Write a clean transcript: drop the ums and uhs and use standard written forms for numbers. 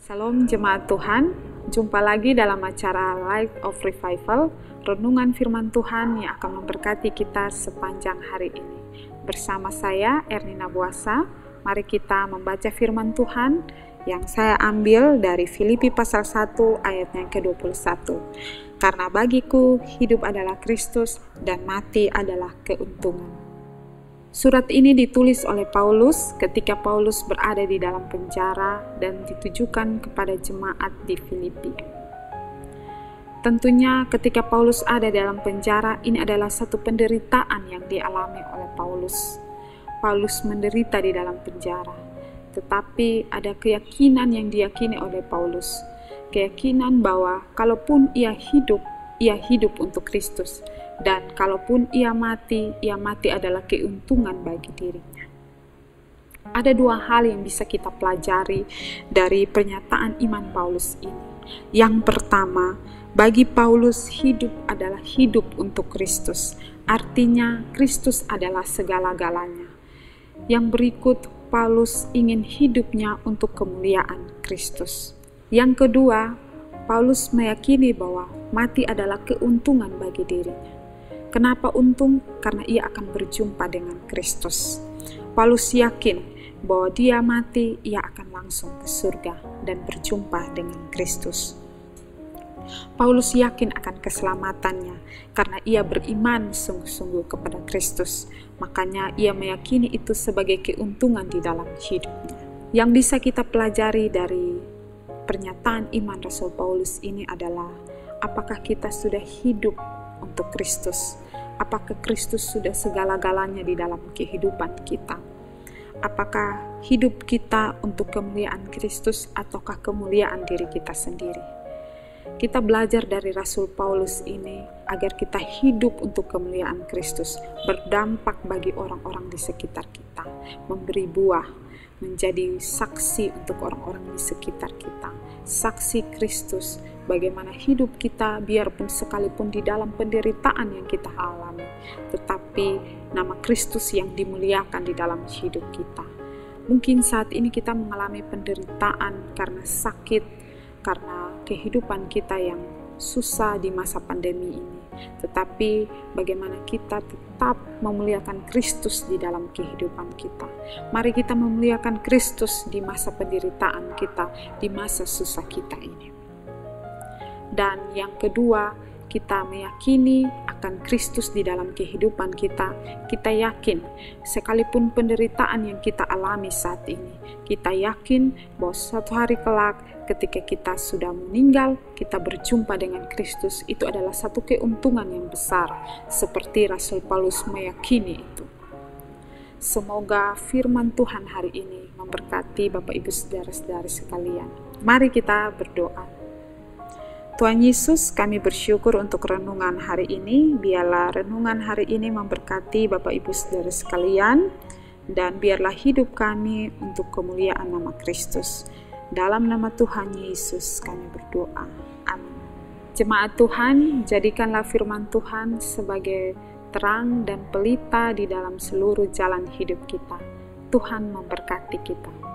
Salam jemaat Tuhan, jumpa lagi dalam acara Light of Revival, renungan firman Tuhan yang akan memberkati kita sepanjang hari ini. Bersama saya Ernina Buasa, mari kita membaca firman Tuhan yang saya ambil dari Filipi pasal 1 ayat yang ke-21. Karena bagiku hidup adalah Kristus dan mati adalah keuntungan. Surat ini ditulis oleh Paulus ketika Paulus berada di dalam penjara dan ditujukan kepada jemaat di Filipi. Tentunya ketika Paulus ada dalam penjara, ini adalah satu penderitaan yang dialami oleh Paulus. Paulus menderita di dalam penjara, tetapi ada keyakinan yang diyakini oleh Paulus. Keyakinan bahwa kalaupun ia hidup untuk Kristus. Dan kalaupun ia mati adalah keuntungan bagi dirinya. Ada dua hal yang bisa kita pelajari dari pernyataan iman Paulus ini. Yang pertama, bagi Paulus hidup adalah hidup untuk Kristus. Artinya Kristus adalah segala-galanya. Yang berikut, Paulus ingin hidupnya untuk kemuliaan Kristus. Yang kedua, Paulus meyakini bahwa mati adalah keuntungan bagi dirinya. Kenapa untung? Karena ia akan berjumpa dengan Kristus. Paulus yakin bahwa dia mati, ia akan langsung ke surga dan berjumpa dengan Kristus. Paulus yakin akan keselamatannya karena ia beriman sungguh-sungguh kepada Kristus. Makanya ia meyakini itu sebagai keuntungan di dalam hidupnya. Yang bisa kita pelajari dari pernyataan iman Rasul Paulus ini adalah apakah kita sudah hidup untuk Kristus? Apakah Kristus sudah segala-galanya di dalam kehidupan kita? Apakah hidup kita untuk kemuliaan Kristus ataukah kemuliaan diri kita sendiri? Kita belajar dari Rasul Paulus ini agar kita hidup untuk kemuliaan Kristus, berdampak bagi orang-orang di sekitar kita, memberi buah, menjadi saksi untuk orang-orang di sekitar kita, saksi Kristus, bagaimana hidup kita biarpun sekalipun di dalam penderitaan yang kita alami, tetapi nama Kristus yang dimuliakan di dalam hidup kita. Mungkin saat ini kita mengalami penderitaan karena sakit, karena kehidupan kita yang susah di masa pandemi ini. Tetapi bagaimana kita tetap memuliakan Kristus di dalam kehidupan kita. Mari kita memuliakan Kristus di masa penderitaan kita, di masa susah kita ini. Dan yang kedua, kita meyakini akan Kristus di dalam kehidupan kita. Kita yakin sekalipun penderitaan yang kita alami saat ini, kita yakin bahwa suatu hari kelak ketika kita sudah meninggal, kita berjumpa dengan Kristus. Itu adalah satu keuntungan yang besar, seperti Rasul Paulus meyakini itu. Semoga firman Tuhan hari ini memberkati Bapak Ibu saudara-saudari sekalian. Mari kita berdoa. Tuhan Yesus, kami bersyukur untuk renungan hari ini. Biarlah renungan hari ini memberkati Bapak Ibu saudara sekalian, dan biarlah hidup kami untuk kemuliaan nama Kristus. Dalam nama Tuhan Yesus kami berdoa. Amin. Jemaat Tuhan, jadikanlah firman Tuhan sebagai terang dan pelita di dalam seluruh jalan hidup kita. Tuhan memberkati kita.